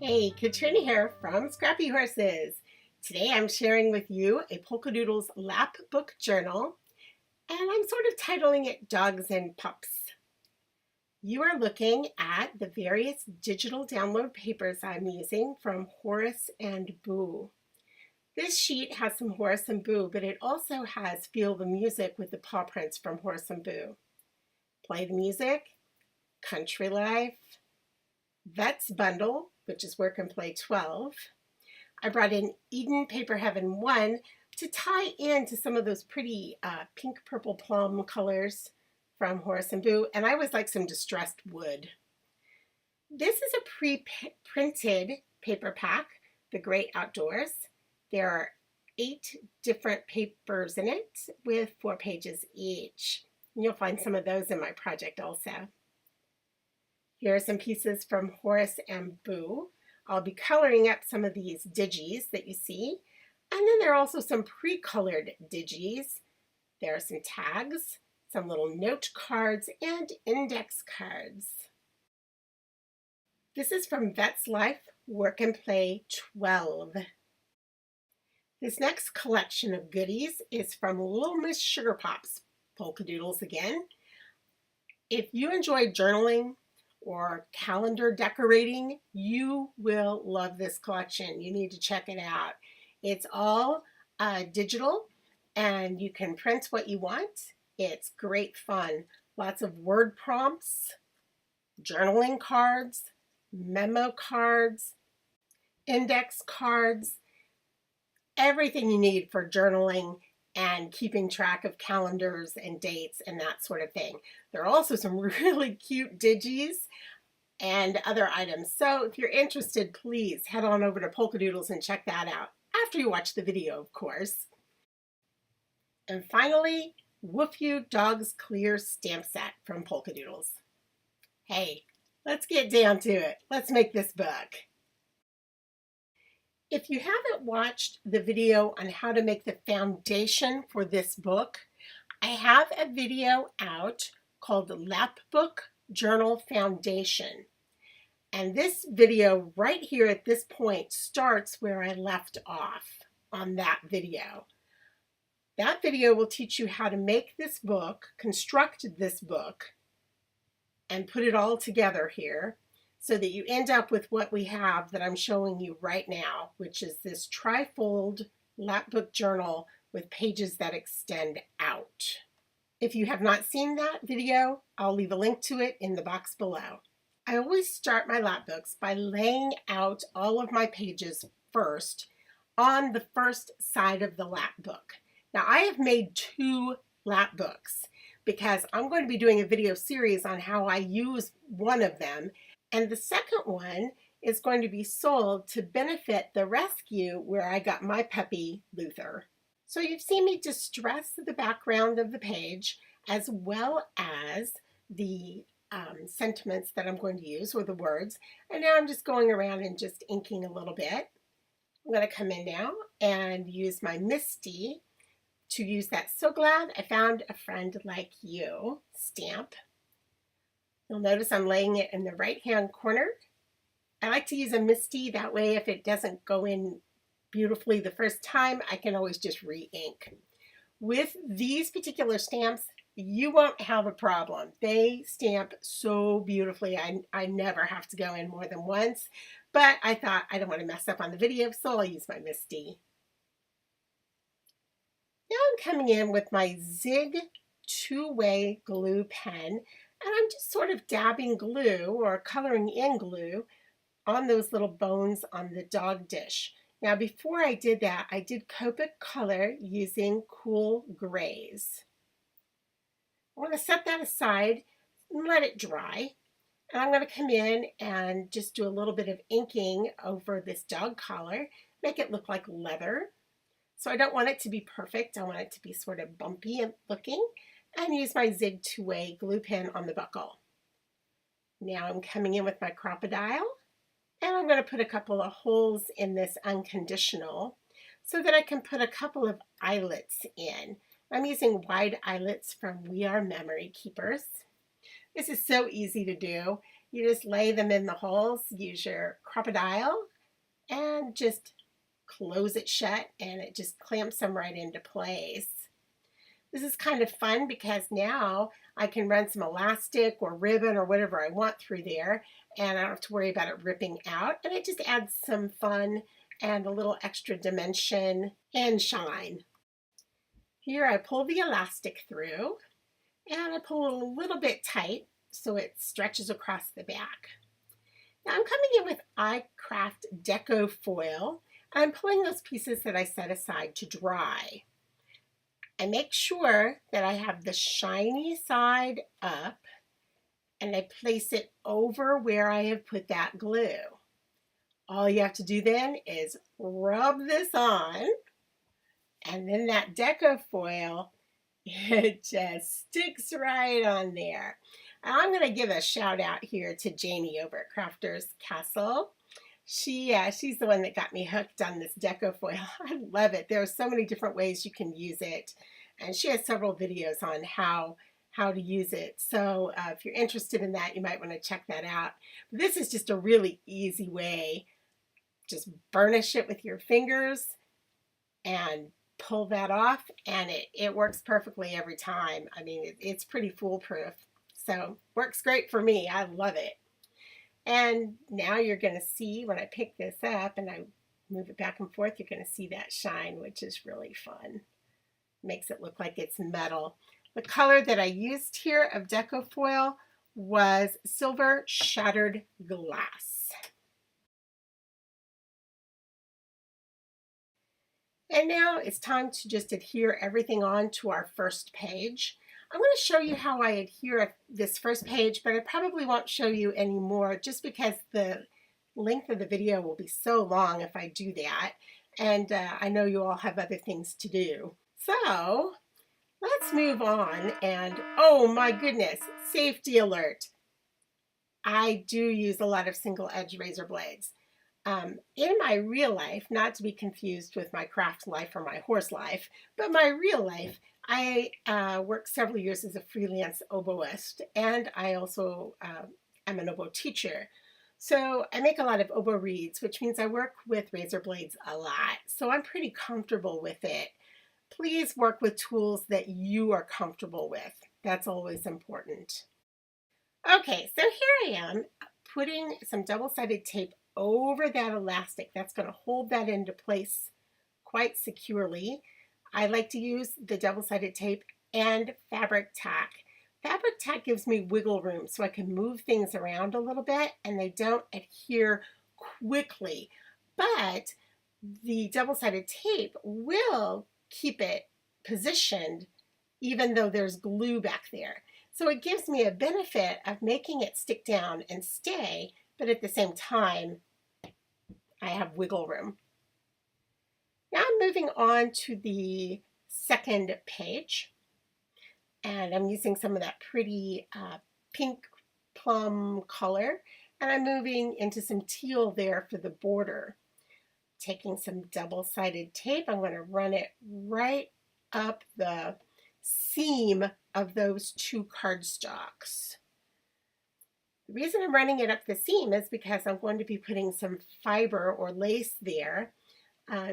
Hey, Katrina here from Scrappy Horses. Today I'm sharing with you a Polkadoodles Lapbook Journal, and I'm sort of titling it Dogs and Pups. You are looking at the various digital download papers I'm using from Horace and Boo. This sheet has some Horace and Boo, but it also has Feel the Music with the paw prints from Horace and Boo. Play the Music, Country Life, Vets Bundle, which is Work and Play 12. I brought in Eden Paper Heaven 1 to tie into some of those pretty pink, purple, plum colors from Horace and Boo, and I always like some distressed wood. This is a pre-printed paper pack, The Great Outdoors. There are 8 different papers in it with 4 pages each. You'll find some of those in my project also. Here are some pieces from Horace and Boo. I'll be coloring up some of these digis that you see. And then there are also some pre-colored digis. There are some tags, some little note cards, and index cards. This is from Vets Life Work and Play 12. This next collection of goodies is from Little Miss Sugar Pops, Polkadoodles again. If you enjoy journaling or calendar decorating, you will love this collection. You need to check it out. It's all digital, and you can print what you want. It's great fun. Lots of word prompts, journaling cards, memo cards, index cards, everything you need for journaling and keeping track of calendars and dates and that sort of thing. There are also some really cute digis and other items. So if you're interested, please head on over to Polkadoodles and check that out. After you watch the video, of course. And finally, Woof You Dogs Clear Stamp Set from Polkadoodles. Hey, let's get down to it. Let's make this book. If you haven't watched the video on how to make the foundation for this book, I have a video out called Lapbook Journal Foundation. And this video right here at this point starts where I left off on that video. That video will teach you how to make this book, construct this book, and put it all together here, so that you end up with what we have that I'm showing you right now, which is this trifold lapbook journal with pages that extend out. If you have not seen that video, I'll leave a link to it in the box below. I always start my lapbooks by laying out all of my pages first on the first side of the lapbook. Now I have made 2 lapbooks because I'm going to be doing a video series on how I use one of them. And the second one is going to be sold to benefit the rescue where I got my puppy, Luther. So you've seen me distress the background of the page as well as the sentiments that I'm going to use, or the words. And now I'm just going around and just inking a little bit. I'm going to come in now and use my Misty to use that So Glad I Found a Friend Like You stamp. You'll notice I'm laying it in the right-hand corner. I like to use a Misty, that way if it doesn't go in beautifully the first time, I can always just re-ink. With these particular stamps, you won't have a problem. They stamp so beautifully. I never have to go in more than once, but I thought I don't want to mess up on the video, so I'll use my Misty. Now I'm coming in with my Zig 2-way glue pen, and I'm just sort of dabbing glue or coloring in glue on those little bones on the dog dish. Now before I did that, I did Copic color using cool grays. I want to set that aside and let it dry. And I'm going to come in and just do a little bit of inking over this dog collar, make it look like leather. So I don't want it to be perfect. I want it to be sort of bumpy looking, and use my Zig 2-way glue pen on the buckle. Now I'm coming in with my crocodile, and I'm going to put a couple of holes in this unconditional so that I can put a couple of eyelets in. I'm using wide eyelets from We Are Memory Keepers. This is so easy to do, You just lay them in the holes, use your crocodile, and just close it shut, and it just clamps them right into place. This is kind of fun because now I can run some elastic or ribbon or whatever I want through there, and I don't have to worry about it ripping out, and it just adds some fun and a little extra dimension and shine. Here I pull the elastic through, and I pull it a little bit tight so it stretches across the back. Now I'm coming in with iCraft Deco Foil. I'm pulling those pieces that I set aside to dry. I make sure that I have the shiny side up, and I place it over where I have put that glue. All you have to do then is rub this on, and then that Deco Foil, it just sticks right on there. And I'm going to give a shout out here to Janie over at Crafters Castle. She's the one that got me hooked on this Deco Foil. I love it. There are so many different ways you can use it, and she has several videos on how to use it. So if you're interested in that, you might want to check that out. But this is just a really easy way. Just burnish it with your fingers and pull that off, and it works perfectly every time. I mean, it's pretty foolproof. So works great for me. I love it. And now you're going to see when I pick this up and I move it back and forth, you're going to see that shine, which is really fun. Makes it look like it's metal. The color that I used here of Deco Foil was Silver Shattered Glass. And now it's time to just adhere everything on to our first page. I'm going to show you how I adhere this first page, but I probably won't show you any more just because the length of the video will be so long if I do that. And I know you all have other things to do. So let's move on. And oh my goodness, safety alert. I do use a lot of single edge razor blades. In my real life, not to be confused with my craft life or my horse life, but my real life, I worked several years as a freelance oboist, and I also am an oboe teacher. So I make a lot of oboe reeds, which means I work with razor blades a lot. So I'm pretty comfortable with it. Please work with tools that you are comfortable with. That's always important. Okay, so here I am putting some double-sided tape over that elastic. That's going to hold that into place quite securely. I like to use the double-sided tape and fabric tack. Fabric tack gives me wiggle room so I can move things around a little bit and they don't adhere quickly. But the double-sided tape will keep it positioned even though there's glue back there. So it gives me a benefit of making it stick down and stay, but at the same time, I have wiggle room. Now I'm moving on to the second page, and I'm using some of that pretty pink plum color, and I'm moving into some teal there for the border. Taking some double-sided tape, I'm going to run it right up the seam of those two cardstocks. The reason I'm running it up the seam is because I'm going to be putting some fiber or lace there.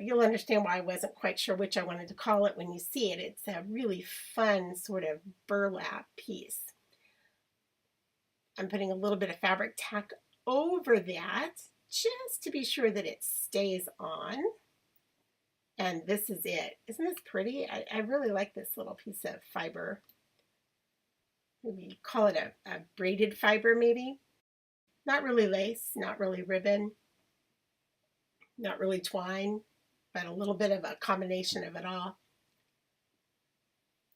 You'll understand why I wasn't quite sure which I wanted to call it when you see it. It's a really fun sort of burlap piece. I'm putting a little bit of fabric tack over that just to be sure that it stays on. And this is it. Isn't this pretty? I really like this little piece of fiber. Maybe call it a braided fiber maybe. Not really lace, not really ribbon, not really twine, but a little bit of a combination of it all.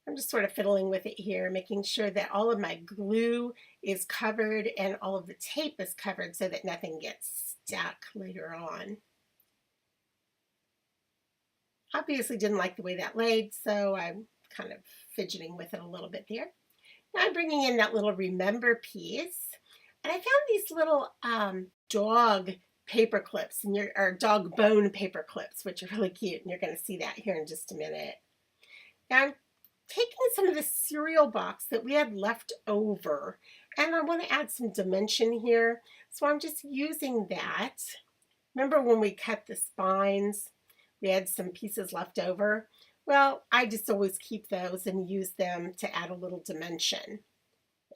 I'm just sort of fiddling with it here, making sure that all of my glue is covered and all of the tape is covered so that nothing gets stuck later on. Obviously didn't like the way that laid, so I'm kind of fidgeting with it a little bit there. Now I'm bringing in that little remember piece, and I found these little dog paper clips, or dog bone paper clips, which are really cute, and you're going to see that here in just a minute. Now I'm taking some of the cereal box that we had left over, and I want to add some dimension here. So I'm just using that. Remember when we cut the spines, we had some pieces left over? Well, I just always keep those and use them to add a little dimension.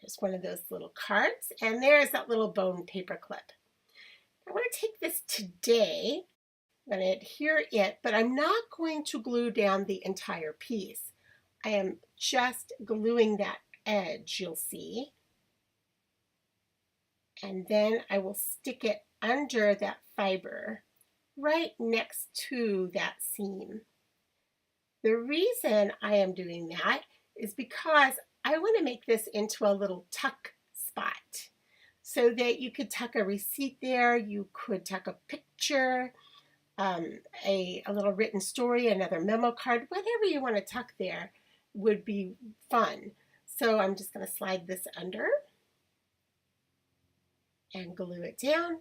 There's one of those little cards, and there's that little bone paper clip. I want to take this today. I'm going to adhere it, but I'm not going to glue down the entire piece. I am just gluing that edge, you'll see. And then I will stick it under that fiber right next to that seam. The reason I am doing that is because I want to make this into a little tuck spot so that you could tuck a receipt there, you could tuck a picture, a little written story, another memo card, whatever you want to tuck there would be fun. So I'm just going to slide this under and glue it down.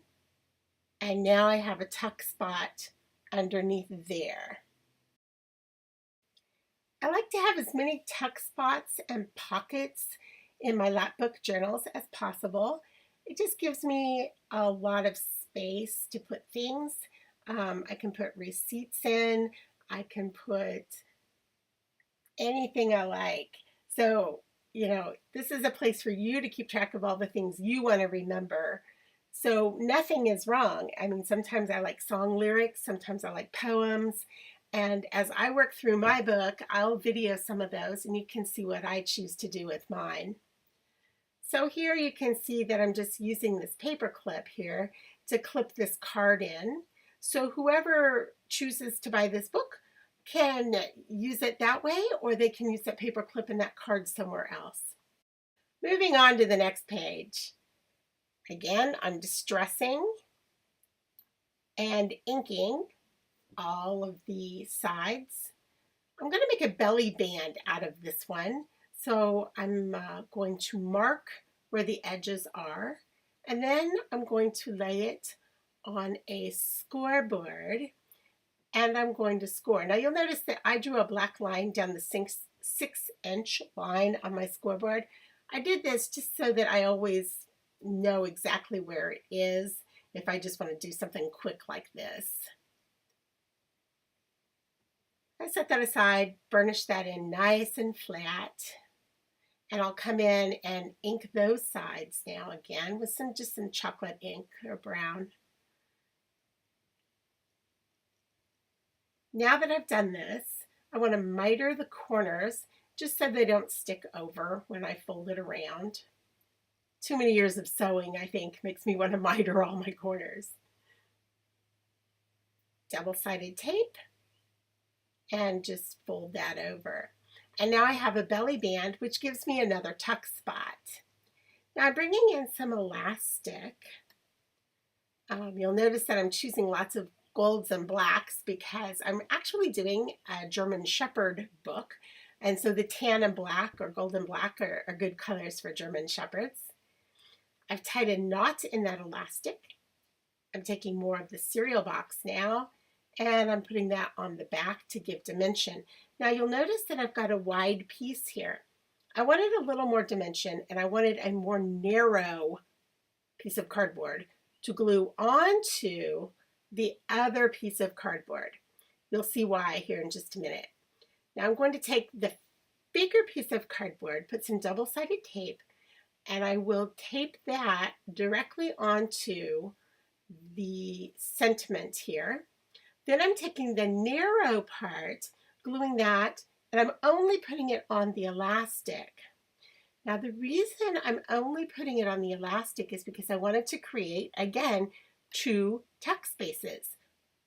And now I have a tuck spot underneath there. I like to have as many tuck spots and pockets in my lapbook journals as possible. It just gives me a lot of space to put things. I can put receipts in. I can put anything I like. So, you know, this is a place for you to keep track of all the things you want to remember. So nothing is wrong. I mean, sometimes I like song lyrics, sometimes I like poems. And as I work through my book, I'll video some of those and you can see what I choose to do with mine. So here you can see that I'm just using this paper clip here to clip this card in. So whoever chooses to buy this book can use it that way, or they can use that paper clip and that card somewhere else. Moving on to the next page. Again, I'm distressing and inking all of the sides. I'm going to make a belly band out of this one. So I'm going to mark where the edges are, and then I'm going to lay it on a scoreboard, and I'm going to score. Now you'll notice that I drew a black line down the 6-inch line on my scoreboard. I did this just so that I always know exactly where it is if I just want to do something quick like this. I set that aside, burnish that in nice and flat, and I'll come in and ink those sides now again with just some chocolate ink or brown. Now that I've done this, I want to miter the corners just so they don't stick over when I fold it around. Too many years of sewing, I think, makes me want to miter all my corners. Double-sided tape, and just fold that over. And now I have a belly band, which gives me another tuck spot. Now I'm bringing in some elastic. You'll notice that I'm choosing lots of golds and blacks because I'm actually doing a German Shepherd book. And so the tan and black or gold and black are good colors for German Shepherds. I've tied a knot in that elastic. I'm taking more of the cereal box now, and I'm putting that on the back to give dimension. Now you'll notice that I've got a wide piece here. I wanted a little more dimension, and I wanted a more narrow piece of cardboard to glue onto the other piece of cardboard. You'll see why here in just a minute. Now I'm going to take the bigger piece of cardboard, put some double-sided tape, and I will tape that directly onto the sentiment here. Then I'm taking the narrow part, gluing that, and I'm only putting it on the elastic. Now the reason I'm only putting it on the elastic is because I wanted to create, again, 2 tuck spaces.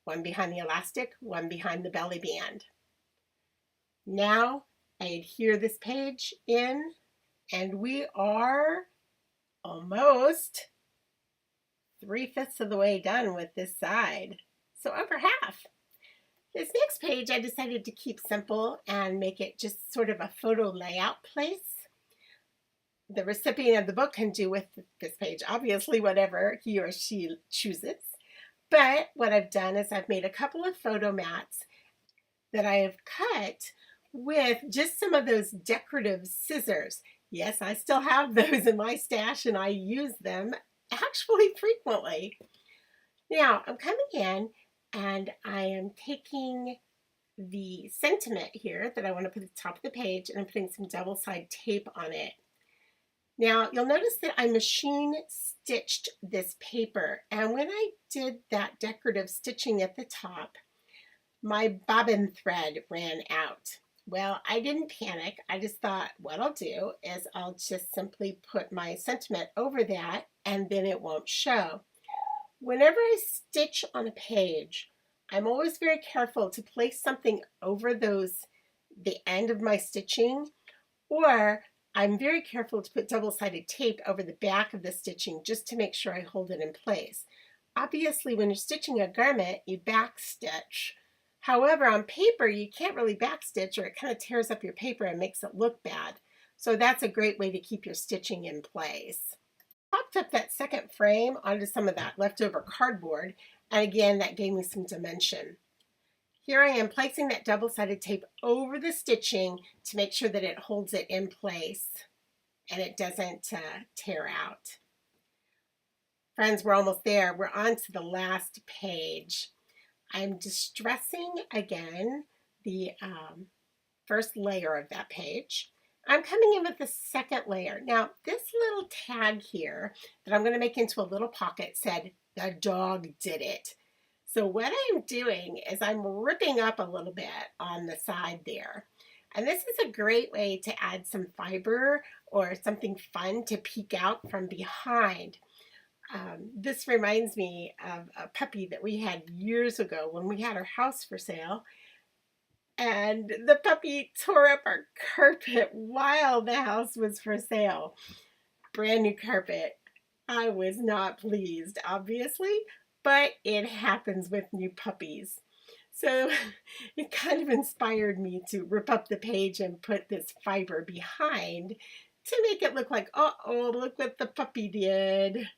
One behind the elastic, one behind the belly band. Now I adhere this page in, and we are almost 3/5 of the way done with this side. So over half. This next page I decided to keep simple and make it just sort of a photo layout place. The recipient of the book can do with this page, obviously, whatever he or she chooses. But what I've done is I've made a couple of photo mats that I have cut with just some of those decorative scissors. Yes, I still have those in my stash and I use them actually frequently. Now I'm coming in and I am taking the sentiment here that I want to put at the top of the page, and I'm putting some double-sided tape on it. Now you'll notice that I machine stitched this paper, and when I did that decorative stitching at the top, my bobbin thread ran out. Well, I didn't panic. I just thought what I'll do is I'll just simply put my sentiment over that and then it won't show. Whenever I stitch on a page, I'm always very careful to place something over the end of my stitching, or I'm very careful to put double-sided tape over the back of the stitching just to make sure I hold it in place. Obviously, when you're stitching a garment, you backstitch. However, on paper, you can't really backstitch or it kind of tears up your paper and makes it look bad. So that's a great way to keep your stitching in place. Popped up that second frame onto some of that leftover cardboard, and again, that gave me some dimension. Here I am placing that double-sided tape over the stitching to make sure that it holds it in place and it doesn't tear out. Friends, we're almost there. We're on to the last page. I'm distressing again the first layer of that page. I'm coming in with the second layer. Now, this little tag here that I'm going to make into a little pocket said, "The dog did it." So what I'm doing is I'm ripping up a little bit on the side there. And this is a great way to add some fiber or something fun to peek out from behind. This reminds me of a puppy that we had years ago when we had our house for sale. And the puppy tore up our carpet while the house was for sale. Brand new carpet. I was not pleased, obviously, but it happens with new puppies. So it kind of inspired me to rip up the page and put this fiber behind to make it look like, uh-oh, look what the puppy did.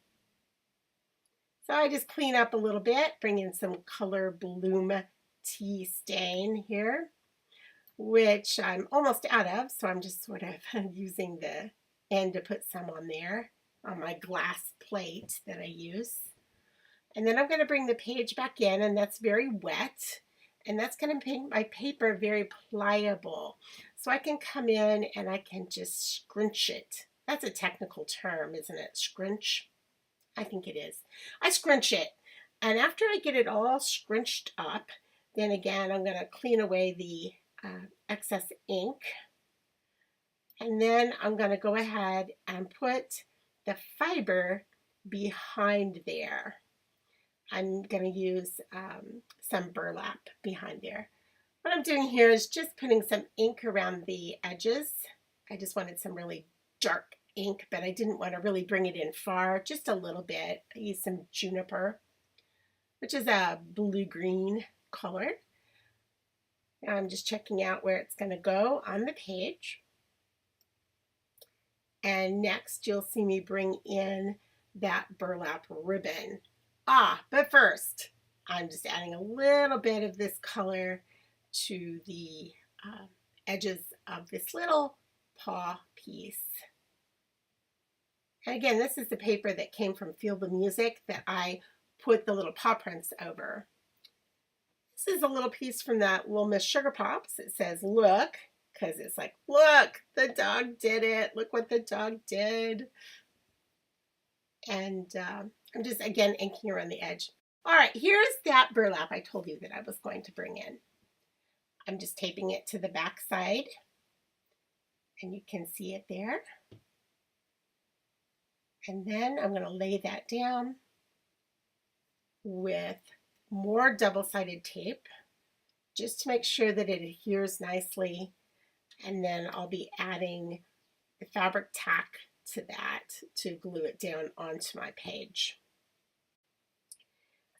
So I just clean up a little bit, bring in some Color Bloom tea stain here, which I'm almost out of, so I'm just sort of using the end to put some on there on my glass plate that I use. And then I'm going to bring the page back in, and that's very wet, and that's going to make my paper very pliable. So I can come in and I can just scrunch it. That's a technical term, isn't it? Scrunch? I think it is. I scrunch it, and after I get it all scrunched up, then again I'm going to clean away the excess ink, and then I'm going to go ahead and put the fiber behind there. I'm going to use some burlap behind there. What I'm doing here is just putting some ink around the edges. I just wanted some really dark ink, but I didn't want to really bring it in far, just a little bit. I used some juniper, which is a blue-green color. Now I'm just checking out where it's going to go on the page. And next you'll see me bring in that burlap ribbon. But first, I'm just adding a little bit of this color to the edges of this little paw piece. And again, this is the paper that came from Feel the Music that I put the little paw prints over. This is a little piece from that Little Miss Sugar Pops. It says, look, because it's like, look, the dog did it. Look what the dog did. And I'm just, again, inking around the edge. All right, here's that burlap I told you that I was going to bring in. I'm just taping it to the back side, and you can see it there. And then I'm going to lay that down with more double-sided tape just to make sure that it adheres nicely. And then I'll be adding the fabric tack to that to glue it down onto my page.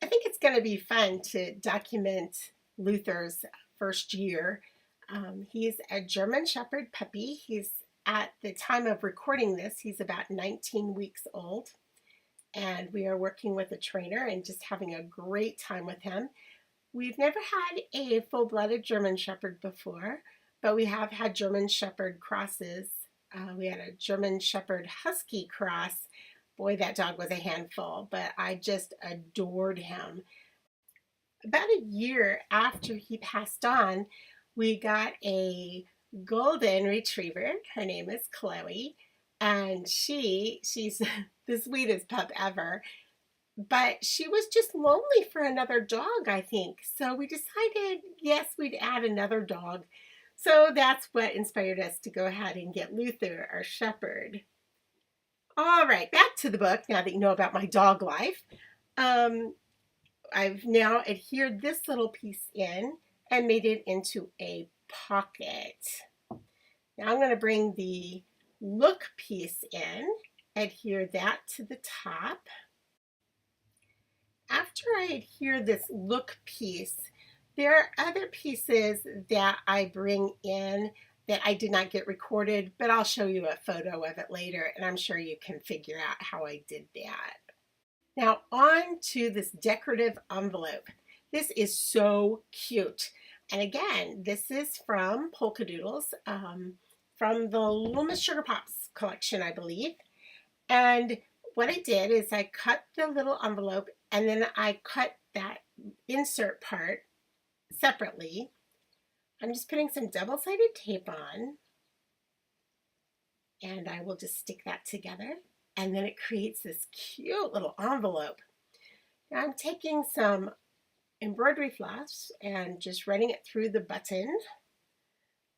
I think it's going to be fun to document Luther's first year. He's a German Shepherd puppy. He's, at the time of recording this, he's about 19 weeks old. And we are working with a trainer and just having a great time with him. We've never had a full-blooded German Shepherd before, but we have had German Shepherd crosses. We had a German Shepherd Husky cross. Boy, that dog was a handful, but I just adored him. About a year after he passed on, we got a golden retriever. Her name is Chloe, and she's the sweetest pup ever. But she was just lonely for another dog, I think. So we decided, yes, we'd add another dog. So that's what inspired us to go ahead and get Luther, our shepherd. All right, back to the book, now that you know about my dog life. I've now adhered this little piece in and made it into a pocket. Now I'm going to bring the look piece in, adhere that to the top. After I adhere this look piece, there are other pieces that I bring in that I did not get recorded, but I'll show you a photo of it later, and I'm sure you can figure out how I did that. Now on to this decorative envelope. This is so cute. And again, this is from Polkadoodles, from the Little Miss Sugar Pops collection, I believe. And what I did is I cut the little envelope and then I cut that insert part separately. I'm just putting some double-sided tape on, and I will just stick that together, and then it creates this cute little envelope. Now I'm taking some embroidery floss and just running it through the button.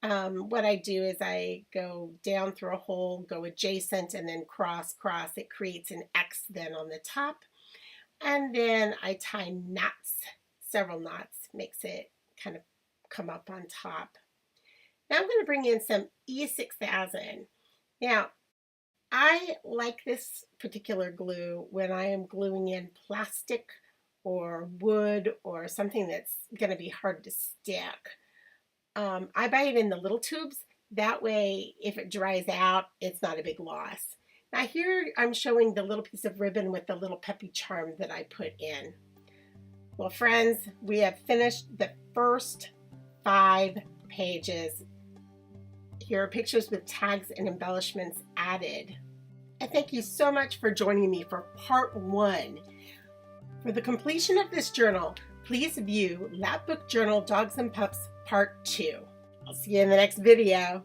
What I do is I go down through a hole, go adjacent, and then cross, cross. It creates an X then on the top. And then I tie knots, several knots, makes it kind of come up on top. Now I'm going to bring in some E6000. Now, I like this particular glue when I am gluing in plastic or wood or something that's going to be hard to stick. I buy it in the little tubes. That way, if it dries out, it's not a big loss. Now here I'm showing the little piece of ribbon with the little peppy charm that I put in. Well, friends, we have finished the first 5 pages. Here are pictures with tags and embellishments added. And thank you so much for joining me for part 1. For the completion of this journal, please view Lapbook Journal Dogs and Pups Part 2. I'll see you in the next video.